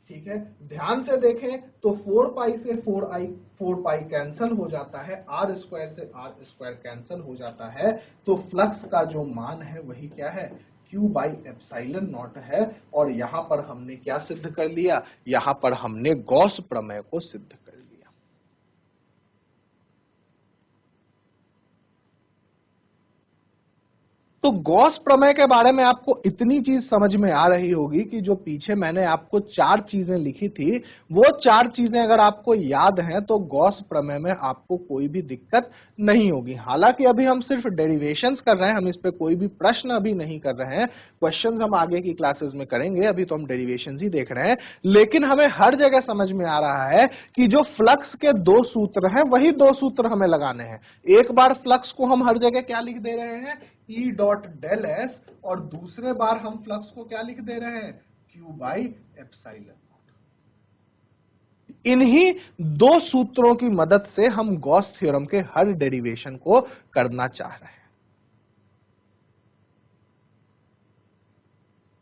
ठीक है, ध्यान से देखें तो 4 पाई से 4 पाई कैंसल हो जाता है, आर स्क्वायर से आर स्क्वायर कैंसल हो जाता है। तो फ्लक्स का जो मान है वही क्या है, Q बाई एप्सिलॉन नॉट है। और यहां पर हमने क्या सिद्ध कर लिया, यहां पर हमने गॉस प्रमेय को सिद्ध कर लिया। तो गॉस प्रमेय के बारे में आपको इतनी चीज समझ में आ रही होगी कि जो पीछे मैंने आपको 4 चीजें लिखी थी, वो 4 चीजें अगर आपको याद हैं तो गॉस प्रमेय में आपको कोई भी दिक्कत नहीं होगी। हालांकि अभी हम सिर्फ डेरिवेशंस कर रहे हैं, हम इस पे कोई भी प्रश्न अभी नहीं कर रहे हैं, क्वेश्चंस हम आगे की क्लासेस में करेंगे, अभी तो हम डेरिवेशंस ही देख रहे हैं। लेकिन हमें हर जगह समझ में आ रहा है कि जो फ्लक्स के 2 सूत्र हैं वही 2 सूत्र हमें लगाने हैं। एक बार फ्लक्स को हम हर जगह क्या लिख दे रहे हैं, E डॉट डेल एस, और दूसरे बार हम फ्लक्स को क्या लिख दे रहे हैं, Q बाई एप्सिलॉन। इन्हीं 2 सूत्रों की मदद से हम गॉस थ्योरम के हर डेरिवेशन को करना चाह रहे हैं।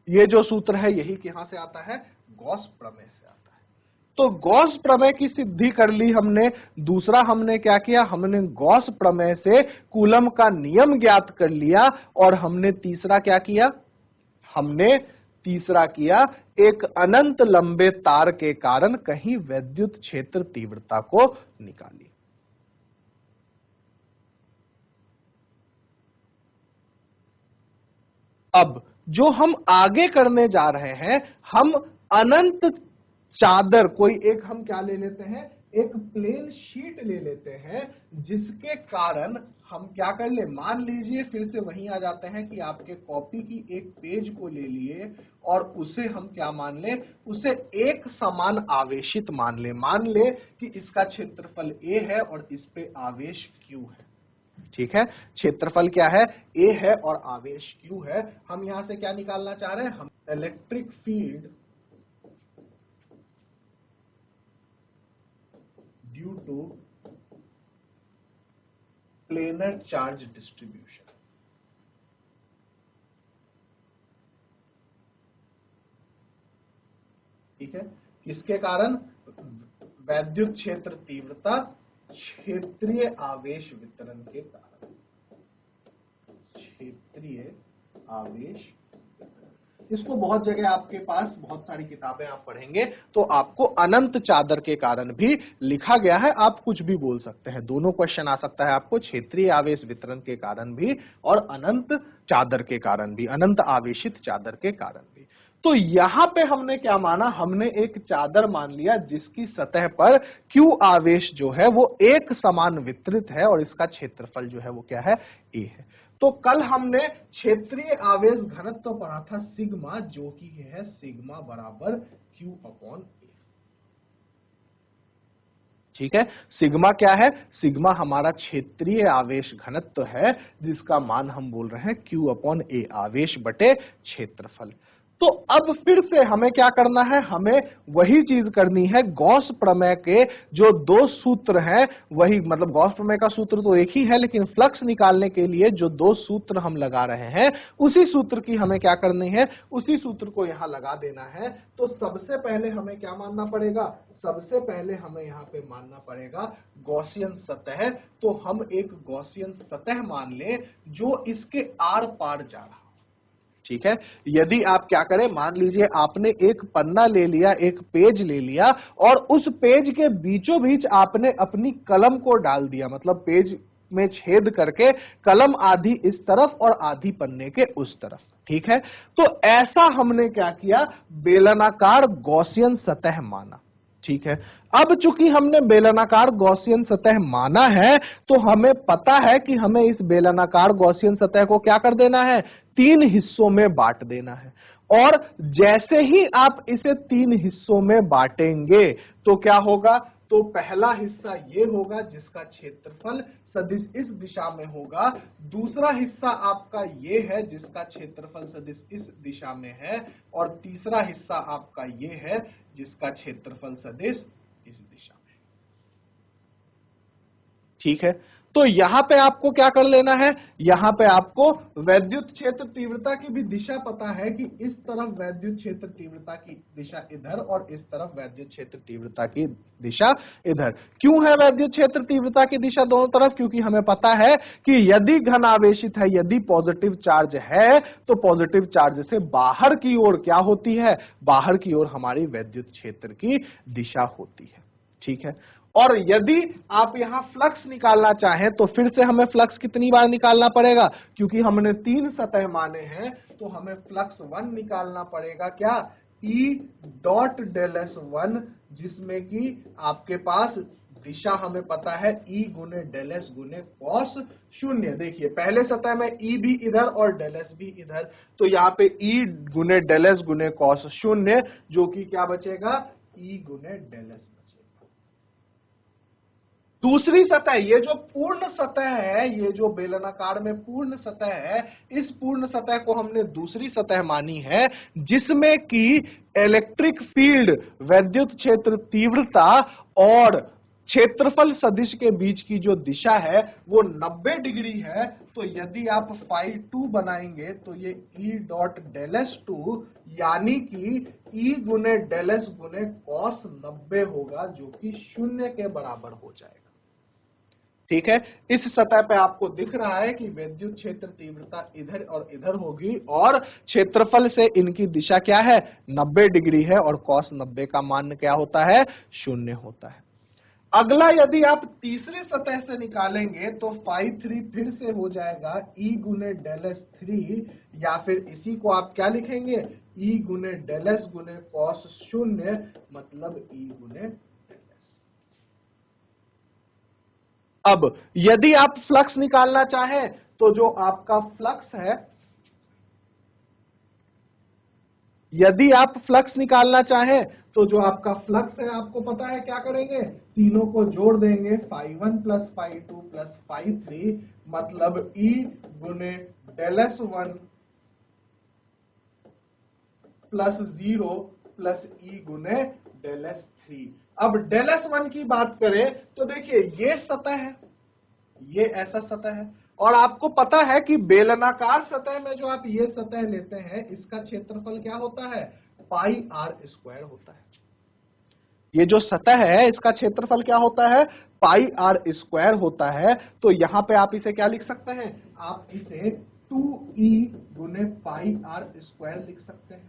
ये जो सूत्र है यही कहां से आता है, गॉस प्रमेय से आता है। तो गॉस प्रमेय की सिद्धि कर ली हमने। दूसरा हमने क्या किया, हमने गॉस प्रमेय से कूलम का नियम ज्ञात कर लिया। और हमने तीसरा क्या किया, हमने तीसरा किया, एक अनंत लंबे तार के कारण कहीं वैद्युत क्षेत्र तीव्रता को निकाली। अब जो हम आगे करने जा रहे हैं, हम अनंत चादर, कोई एक हम क्या ले लेते हैं, एक प्लेन शीट ले लेते हैं, जिसके कारण हम क्या कर ले, मान लीजिए फिर से वहीं आ जाते हैं कि आपके कॉपी की एक पेज को ले लिए और उसे हम क्या मान ले, उसे एक समान आवेशित मान ले। मान ले कि इसका क्षेत्रफल A है और इस पे आवेश Q है। ठीक है, क्षेत्रफल क्या है, A है और आवेश Q है। हम यहां से क्या निकालना चाह रहे हैं, हम electric field due to planar charge distribution. ठीक है, किसके कारण, वैद्युत क्षेत्र तीव्रता क्षेत्रीय आवेश वितरण के कारण, क्षेत्रीय आवेश। इसको बहुत जगह आपके पास बहुत सारी किताबें आप पढ़ेंगे तो आपको अनंत चादर के कारण भी लिखा गया है, आप कुछ भी बोल सकते हैं। दोनों क्वेश्चन आ सकता है आपको, क्षेत्रीय आवेश वितरण के कारण भी और अनंत चादर के कारण भी, अनंत आवेशित चादर के कारण भी। तो यहां पे हमने क्या माना, हमने एक चादर मान लिया जिसकी सतह पर Q आवेश जो है वो एक समान वितरित है और इसका क्षेत्रफल जो है वो क्या है, A है। तो कल हमने क्षेत्रीय आवेश घनत्व पढ़ा था सिग्मा, जो कि है सिग्मा बराबर Q अपॉन A। ठीक है, सिग्मा क्या है, सिग्मा हमारा क्षेत्रीय आवेश घनत्व है, जिसका मान हम बोल रहे हैं Q अपॉन A, आवेश बटे क्षेत्रफल। तो अब फिर से हमें क्या करना है, हमें वही चीज करनी है। गॉस प्रमेय के जो 2 सूत्र हैं, वही मतलब गॉस प्रमेय का सूत्र तो एक ही है, लेकिन फ्लक्स निकालने के लिए जो 2 सूत्र हम लगा रहे हैं, उसी सूत्र की हमें क्या करनी है, उसी सूत्र को यहां लगा देना है। तो सबसे पहले हमें क्या मानना पड़ेगा, सबसे पहले हमें यहां पे मानना पड़ेगा गॉसियन सतह। तो हम एक गॉसियन सतह मान लें जो इसके आर पार जा रहा। ठीक है, यदि आप क्या करें, मान लीजिए आपने एक पन्ना ले लिया, एक पेज ले लिया और उस पेज के बीचों बीच आपने अपनी कलम को डाल दिया, मतलब पेज में छेद करके कलम आधी इस तरफ और आधी पन्ने के उस तरफ। ठीक है, तो ऐसा हमने क्या किया, बेलनाकार गॉसियन सतह माना। ठीक है, अब चूंकि हमने बेलनाकार गॉसियन सतह माना है, तो हमें पता है कि हमें इस बेलनाकार गॉसियन सतह को क्या कर देना है, 3 हिस्सों में बांट देना है। और जैसे ही आप इसे 3 हिस्सों में बांटेंगे तो क्या होगा, तो पहला हिस्सा ये होगा जिसका क्षेत्रफल सदिश इस दिशा में होगा, दूसरा हिस्सा आपका ये है जिसका क्षेत्रफल सदिश इस दिशा में है, और तीसरा हिस्सा आपका ये है जिसका क्षेत्रफल सदिश इस दिशा में। ठीक है, तो यहां पे आपको क्या कर लेना है, यहां पे आपको वैद्युत क्षेत्र तीव्रता की भी दिशा पता है कि इस तरफ वैद्युत क्षेत्र तीव्रता की दिशा इधर और इस तरफ वैद्युत क्षेत्र तीव्रता की दिशा इधर। क्यों है वैद्युत क्षेत्र तीव्रता की दिशा दोनों तरफ, क्योंकि हमें पता है कि यदि घन आवेशित है, यदि पॉजिटिव चार्ज है, तो पॉजिटिव चार्ज से बाहर की ओर क्या होती है, बाहर की ओर हमारी वैद्युत क्षेत्र की दिशा होती है। ठीक है, और यदि आप यहां फ्लक्स निकालना चाहें तो फिर से हमें फ्लक्स कितनी बार निकालना पड़ेगा, क्योंकि हमने 3 सतह माने हैं तो हमें फ्लक्स 1 निकालना पड़ेगा। क्या? E डॉट डेल एस 1, जिसमें कि आपके पास दिशा हमें पता है E गुने डेल एस गुने कॉस 0। देखिए पहले सतह में E भी इधर और डेल एस भी इधर, तो यहाँ पे E गुने डेल एस गुने कॉस 0, जो कि क्या बचेगा? E गुने डेल एस बचेगा। दूसरी सतह, ये जो पूर्ण सतह है, ये जो बेलनाकार में पूर्ण सतह है, इस पूर्ण सतह को हमने दूसरी सतह मानी है, जिसमें कि इलेक्ट्रिक फील्ड, वैद्युत क्षेत्र तीव्रता और क्षेत्रफल सदिश के बीच की जो दिशा है वो 90 डिग्री है। तो यदि आप फाई 2 बनाएंगे तो ये E डॉट डेल एस 2 यानी कि E गुने डेल एस गुने कॉस 90 होगा, जो कि 0 के बराबर हो जाएगा। ठीक है, इस सतह पे आपको दिख रहा है कि विद्युत क्षेत्र तीव्रता इधर और इधर होगी और क्षेत्रफल से इनकी दिशा क्या है? 90 डिग्री है और cos 90 का मान क्या होता है? 0 होता है। अगला यदि आप तीसरी सतह से निकालेंगे तो फाई 3 फिर से हो जाएगा E गुने डेल एस 3, या फिर इसी को आप क्या लिखेंगे? E गुने डेल एस गुने cos 0, मतलब E गुने डेल एस। अब यदि आप फ्लक्स निकालना चाहें तो जो आपका फ्लक्स है, यदि आप फ्लक्स निकालना चाहें तो जो आपका फ्लक्स है, आपको पता है क्या करेंगे? तीनों को जोड़ देंगे, phi 1 plus phi 2 plus phi 3, मतलब E गुने del S 1 plus 0 plus E गुने डेल एस 3। अब डेल एस 1 की बात करें तो देखिए ये सतह है, ये ऐसा सतह है, और आपको पता है कि बेलनाकार सतह में जो आप ये सतह लेते हैं, इसका क्षेत्रफल क्या होता है? पाई आर स्क्वायर होता है। ये जो सतह है इसका क्षेत्रफल क्या होता है? पाई आर स्क्वायर होता है। तो यहां पे आप इसे क्या लिख सकते हैं? आप इसे 2E गुने पाई आर स्क्वायर लिख सकते हैं।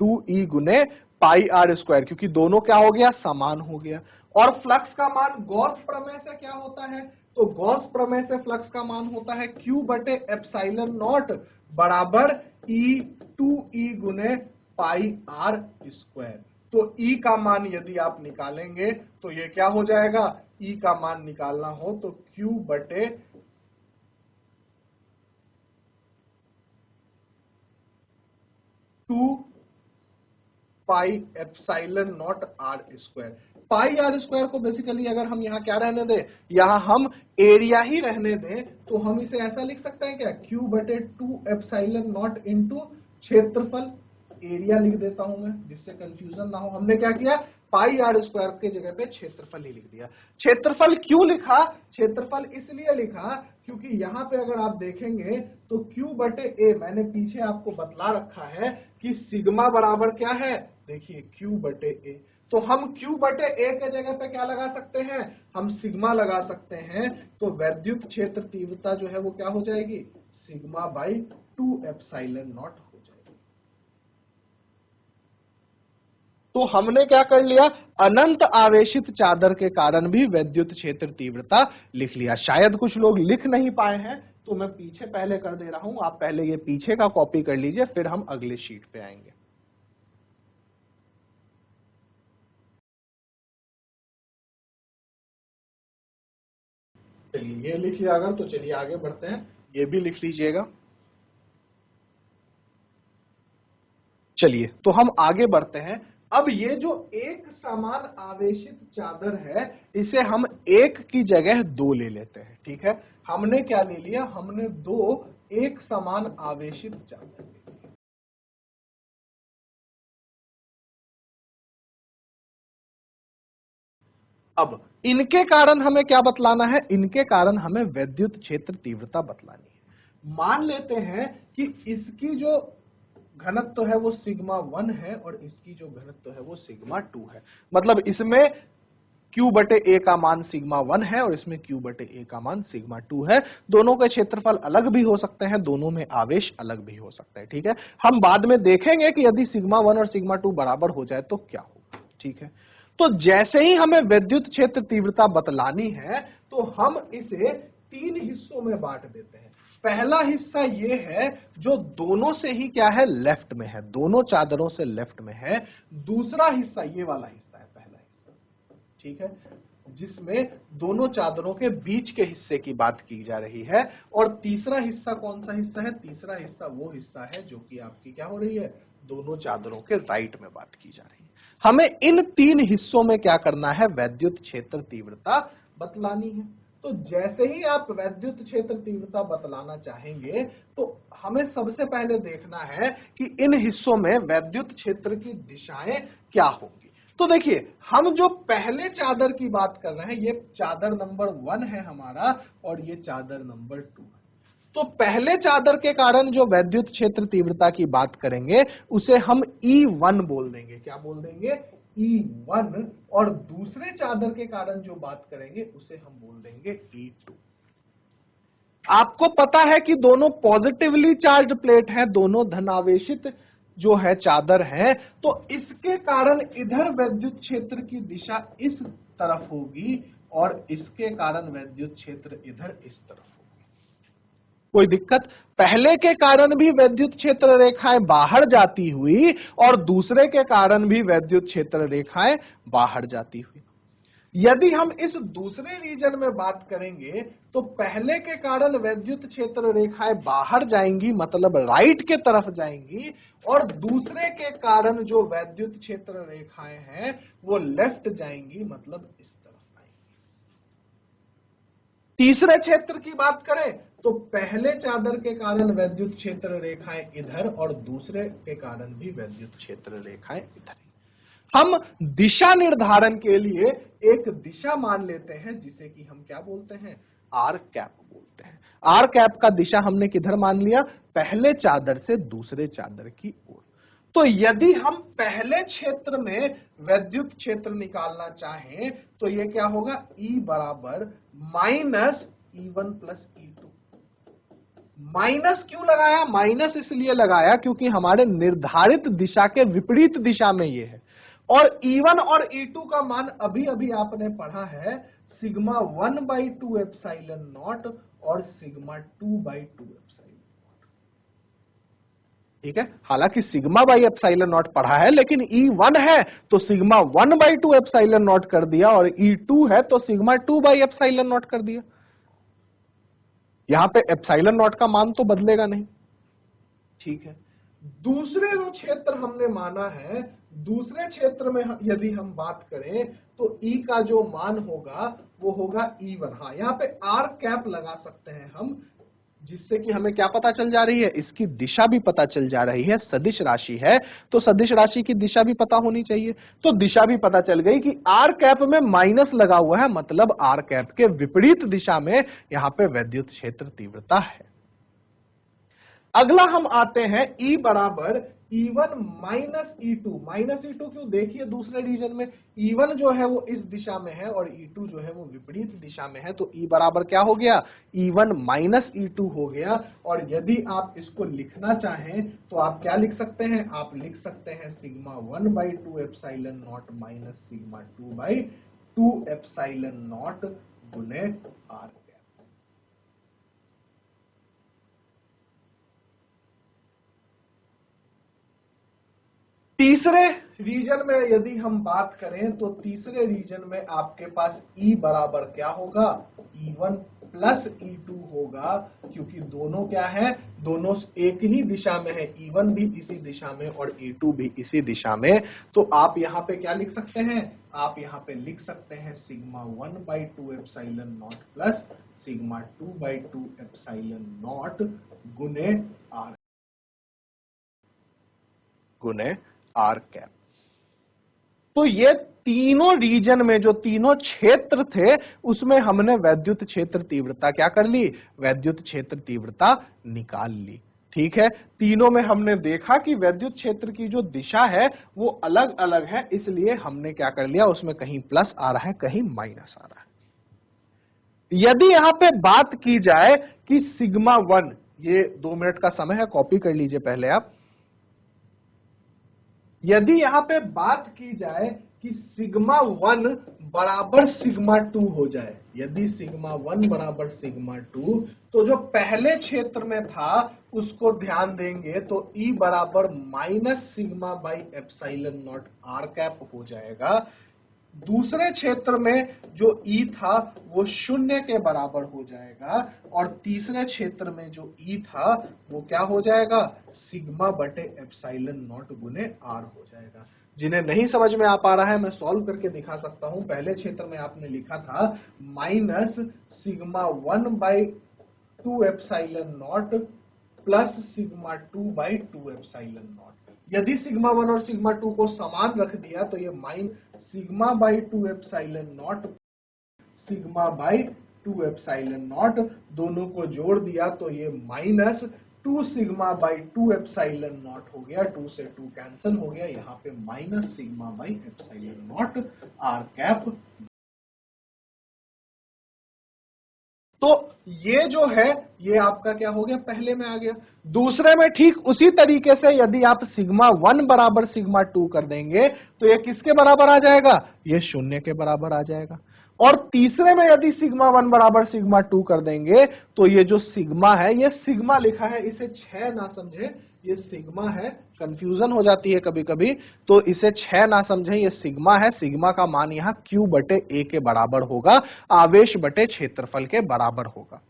2E गुने पाई आर स्क्वायर, क्योंकि दोनों क्या हो गया? समान हो गया। और फ्लक्स का मान गॉस प्रमेय से क्या होता है? तो गॉस प्रमेय से फ्लक्स का मान होता है Q बटे एप्सिलॉन नॉट बराबर E 2E गुने पाई आर स्क्वायर। तो E का मान यदि आप निकालेंगे तो ये क्या हो जाएगा? E का मान निकालना हो तो Q बटे 2 pi epsilon not r square. Pi r square को बेसिकली अगर हम यहाँ क्या रहने दें, यहाँ हम एरिया ही रहने दें, तो हम इसे ऐसा लिख सकते हैं क्या? Q बटे 2 एप्सिलॉन नॉट इंटू क्षेत्रफल, एरिया लिख देता हूं मैं जिससे कंफ्यूजन ना हो। हमने क्या किया? पाई आर स्क्वायर के जगह पे क्षेत्रफल ही लिख दिया। क्षेत्रफल क्यों लिखा? क्षेत्रफल इसलिए लिखा क्योंकि यहाँ पे अगर आप देखेंगे तो Q बटे ए, मैंने पीछे आपको बतला रखा है कि सिग्मा बराबर क्या है? देखिए Q बटे ए, तो हम Q बटे ए के जगह पे क्या लगा सकते हैं? हम सिग्मा लगा सकते हैं। तो वैद्युत क्षेत्र तीव्रता जो है वो क्या हो जाएगी? सिग्मा बाई 2 एप्सिलॉन नॉट हो जाएगी। तो हमने क्या कर लिया? अनंत आवेशित चादर के कारण भी वैद्युत क्षेत्र तीव्रता लिख लिया। शायद कुछ लोग लिख नहीं पाए हैं तो मैं पीछे पहले कर दे रहा हूं, आप पहले ये पीछे का कॉपी कर लीजिए, फिर हम अगले शीट पे आएंगे। चलिए ये लिख लिया अगर, तो चलिए आगे बढ़ते हैं, ये भी लिख लीजिएगा। चलिए तो हम आगे बढ़ते हैं। अब ये जो एक समान आवेशित चादर है, इसे हम एक की जगह दो ले लेते हैं। ठीक है, हमने क्या ले लिया? हमने दो एक समान आवेशित चादर ले लिया। अब इनके कारण हमें क्या बतलाना है? इनके कारण हमें वैद्युत क्षेत्र तीव्रता बतलानी है। मान लेते हैं कि इसकी जो घनत्व है वो सिग्मा 1 है और इसकी जो घनत्व है वो सिग्मा 2 है। मतलब इसमें Q बटे A का मान सिग्मा 1 है और इसमें Q बटे A का मान सिग्मा 2 है। दोनों के क्षेत्रफल अलग भी हो सकते हैं, दोनों में आवेश अलग भी हो सकता है। ठीक है, हम बाद में देखेंगे कि यदि सिग्मा 1 और सिग्मा 2 बराबर हो जाए तो क्या होगा। ठीक है, तो जैसे ही हमें विद्युत क्षेत्र तीव्रता बतलानी है तो हम इसे 3 हिस्सों में बांट देते हैं। पहला हिस्सा ये है जो दोनों से ही क्या है, लेफ्ट में है, दोनों चादरों से लेफ्ट में है। दूसरा हिस्सा ये वाला हिस्सा है, पहला हिस्सा, ठीक है, जिसमें दोनों चादरों के बीच के हिस्से की बात की जा रही है। और तीसरा हिस्सा कौन सा हिस्सा है, तीसरा हिस्सा वो हिस्सा है जो कि आपकी क्या हो रही है, दोनों चादरों के राइट में बात की जा रही है। हमें इन 3 हिस्सों में क्या करना है, वैद्युत क्षेत्र तीव्रता बतलानी है। तो जैसे ही आप वैद्युत क्षेत्र तीव्रता बतलाना चाहेंगे तो हमें सबसे पहले देखना है कि इन हिस्सों में वैद्युत क्षेत्र की दिशाएं क्या होंगी। तो देखिए, हम जो पहले चादर की बात कर रहे हैं, ये चादर नंबर 1 है हमारा और ये चादर नंबर 2 है। तो पहले चादर के कारण जो वैद्युत क्षेत्र तीव्रता की बात करेंगे उसे हम E1 बोल देंगे। क्या बोल देंगे, E1। और दूसरे चादर के कारण जो बात करेंगे उसे हम बोल देंगे E2। आपको पता है कि दोनों पॉजिटिवली चार्ज प्लेट हैं, दोनों धनावेशित जो है चादर है, तो इसके कारण इधर वैद्युत क्षेत्र की दिशा इस तरफ होगी और इसके कारण वैद्युत क्षेत्र इधर इस तरफ होगी। कोई दिक्कत, पहले के कारण भी वैद्युत क्षेत्र रेखाएं बाहर जाती हुई और दूसरे के कारण भी वैद्युत क्षेत्र रेखाएं बाहर जाती हुई। यदि हम इस दूसरे रीजन में बात करेंगे तो पहले के कारण वैद्युत क्षेत्र रेखाएं बाहर जाएंगी, मतलब राइट के तरफ जाएंगी, और दूसरे के कारण जो वैद्युत क्षेत्र रेखाएं हैं वो लेफ्ट जाएंगी, मतलब इस तरफ आएंगी। तीसरे क्षेत्र की बात करें तो पहले चादर के कारण वैद्युत क्षेत्र रेखाएं इधर और दूसरे के कारण भी वैद्युत क्षेत्र रेखाएं इधर। हम दिशा निर्धारण के लिए एक दिशा मान लेते हैं जिसे कि हम क्या बोलते हैं, आर कैप बोलते हैं। आर कैप का दिशा हमने किधर मान लिया, पहले चादर से दूसरे चादर की ओर। तो यदि हम पहले क्षेत्र में वैद्युत क्षेत्र निकालना चाहें तो ये क्या होगा, E बराबर minus E1 plus E2। Minus क्यों लगाया, माइनस इसलिए लगाया क्योंकि हमारे निर्धारित दिशा के विपरीत दिशा में ये है। और E1 और E2 का मान अभी अभी आपने पढ़ा है, सिग्मा 1/2 एप्सिलॉन नॉट और सिग्मा 2/2 एप्सिलॉन नॉट। ठीक है, हालांकि सिग्मा बाई एप्सिलॉन नॉट पढ़ा है, लेकिन E1 है तो सिग्मा 1/2 एप्सिलॉन नॉट कर दिया और E2 है तो सिग्मा 2 एप्सिलॉन नॉट कर दिया। यहां पे एप्सिलॉन नॉट का मान तो बदलेगा नहीं। ठीक है, दूसरे जो क्षेत्र हमने माना है, दूसरे क्षेत्र में यदि हम बात करें तो E का जो मान होगा वो होगा E1। हाँ, यहाँ पे आर कैप लगा सकते हैं हम, जिससे कि हमें क्या पता चल जा रही है, इसकी दिशा भी पता चल जा रही है। सदिश राशि है तो सदिश राशि की दिशा भी पता होनी चाहिए। तो दिशा भी पता चल गई कि आर कैप में माइनस लगा हुआ है, मतलब आर कैप के विपरीत दिशा में यहां पे वैद्युत क्षेत्र तीव्रता है। अगला हम आते हैं E बराबर E1 minus E2। Minus E2 क्यों, देखिए दूसरे रीजन में E1 जो है वो इस दिशा में है और E2 जो है वो विपरीत दिशा में है। तो E बराबर क्या हो गया, E1 माइनस E2 हो गया। और यदि आप इसको लिखना चाहें तो आप क्या लिख सकते हैं, आप लिख सकते हैं sigma 1/2 epsilon not minus sigma 2/2 epsilon not गुने आर। तीसरे रीजन में यदि हम बात करें तो तीसरे रीजन में आपके पास E बराबर क्या होगा, E1 प्लस E2 होगा, क्योंकि दोनों क्या है, दोनों एक ही दिशा में है। E1 भी इसी दिशा में और E2 भी इसी दिशा में। तो आप यहाँ पे क्या लिख सकते हैं, आप यहाँ पे लिख सकते हैं sigma 1/2 epsilon not plus sigma 2/2 epsilon not गुने आर, गुने आर कैप। तो ये तीनों रीजन में जो तीनों क्षेत्र थे उसमें हमने वैद्युत क्षेत्र तीव्रता क्या कर ली, वैद्युत क्षेत्र तीव्रता निकाल ली। ठीक है, तीनों में हमने देखा कि वैद्युत क्षेत्र की जो दिशा है वो अलग अलग है, इसलिए हमने क्या कर लिया, उसमें कहीं प्लस आ रहा है, कहीं माइनस आ रहा है। यदि यहां पे बात की जाए कि सिग्मा 1, ये 2 मिनट का समय है, कॉपी कर लीजिए पहले आप। यदि यहां पे बात की जाए कि सिग्मा 1 बराबर सिग्मा 2 हो जाए, यदि सिग्मा 1 बराबर सिग्मा 2, तो जो पहले क्षेत्र में था उसको ध्यान देंगे तो E बराबर minus sigma by epsilon not r cap हो जाएगा। दूसरे क्षेत्र में जो E था वो 0 के बराबर हो जाएगा, और तीसरे क्षेत्र में जो E था वो क्या हो जाएगा, सिग्मा बटे एप्सिलॉन नॉट गुने आर हो जाएगा। जिन्हें नहीं समझ में आ पा रहा है मैं सॉल्व करके दिखा सकता हूं। पहले क्षेत्र में आपने लिखा था minus sigma 1 by 2 epsilon not plus sigma 2 by 2 epsilon not. यदि सिग्मा 1 और सिग्मा 2 को समान रख दिया तो ये minus sigma by 2 epsilon not sigma by 2 epsilon not, दोनों को जोड़ दिया तो ये minus 2 sigma by 2 epsilon not हो गया। 2 से 2 कैंसिल हो गया, यहाँ पे minus sigma by epsilon not r cap. तो ये जो है ये आपका क्या हो गया, पहले में आ गया। दूसरे में ठीक उसी तरीके से यदि आप सिग्मा 1 बराबर सिग्मा 2 कर देंगे तो ये किसके बराबर आ जाएगा, ये 0 के बराबर आ जाएगा। और तीसरे में यदि सिग्मा 1 बराबर सिग्मा 2 कर देंगे तो ये जो सिग्मा है, ये सिग्मा लिखा है, इसे 6 ना समझे, ये सिग्मा है, कंफ्यूजन हो जाती है कभी कभी, तो इसे 6 ना समझे, ये सिग्मा है। सिग्मा का मान यहां Q बटे A के बराबर होगा, आवेश बटे क्षेत्रफल के बराबर होगा।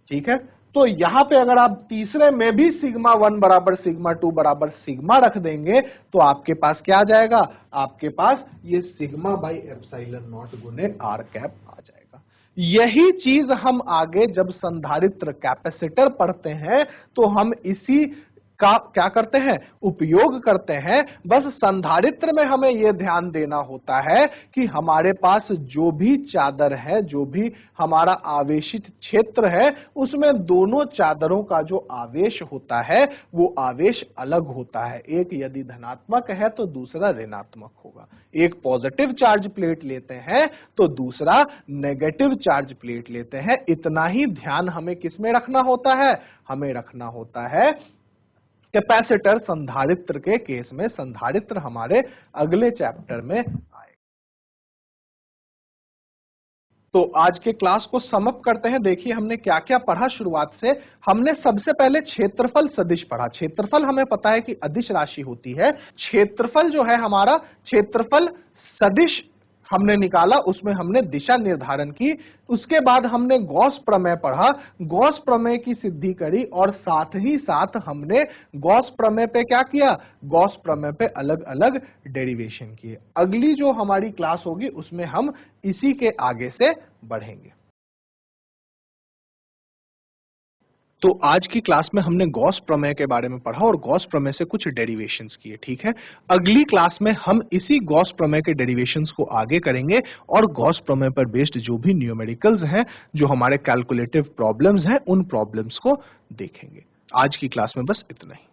ठीक है, तो यहां पे अगर आप तीसरे में भी सिग्मा 1 बराबर सिग्मा 2 बराबर सिग्मा रख देंगे तो आपके पास क्या आ जाएगा, आपके पास ये सिग्मा बाई एप्सिलॉन नॉट गुने आर कैप आ जाएगा। यही चीज हम आगे जब संधारित्र कैपेसिटर पढ़ते हैं तो हम इसी का क्या करते हैं, उपयोग करते हैं। बस संधारित्र में हमें यह ध्यान देना होता है कि हमारे पास जो भी चादर है, जो भी हमारा आवेशित क्षेत्र है, उसमें दोनों चादरों का जो आवेश होता है वो आवेश अलग होता है। एक यदि धनात्मक है तो दूसरा ऋणात्मक होगा। एक पॉजिटिव चार्ज प्लेट लेते हैं तो दूसरा नेगेटिव चार्ज प्लेट लेते हैं। इतना ही ध्यान हमें किसमें रखना होता है, हमें रखना होता है कैपेसिटर संधारित्र के केस में। संधारित्र हमारे अगले चैप्टर में आएगा। तो आज के क्लास को समअप करते हैं। देखिए हमने क्या क्या पढ़ा। शुरुआत से हमने सबसे पहले क्षेत्रफल सदिश पढ़ा। क्षेत्रफल हमें पता है कि अदिश राशि होती है। क्षेत्रफल जो है हमारा, क्षेत्रफल सदिश हमने निकाला, उसमें हमने दिशा निर्धारण की। उसके बाद हमने गॉस प्रमेय पढ़ा, गॉस प्रमेय की सिद्धि करी, और साथ ही साथ हमने गॉस प्रमेय पे क्या किया, गॉस प्रमेय पे अलग अलग डेरिवेशन किए। अगली जो हमारी क्लास होगी उसमें हम इसी के आगे से बढ़ेंगे। तो आज की क्लास में हमने गॉस प्रमेय के बारे में पढ़ा और गॉस प्रमेय से कुछ डेरिवेशंस किए। ठीक है, अगली क्लास में हम इसी गॉस प्रमेय के डेरिवेशंस को आगे करेंगे और गॉस प्रमेय पर बेस्ड जो भी न्यूमेरिकल्स हैं, जो हमारे कैलकुलेटिव प्रॉब्लम्स हैं, उन प्रॉब्लम्स को देखेंगे। आज की क्लास में बस इतना ही।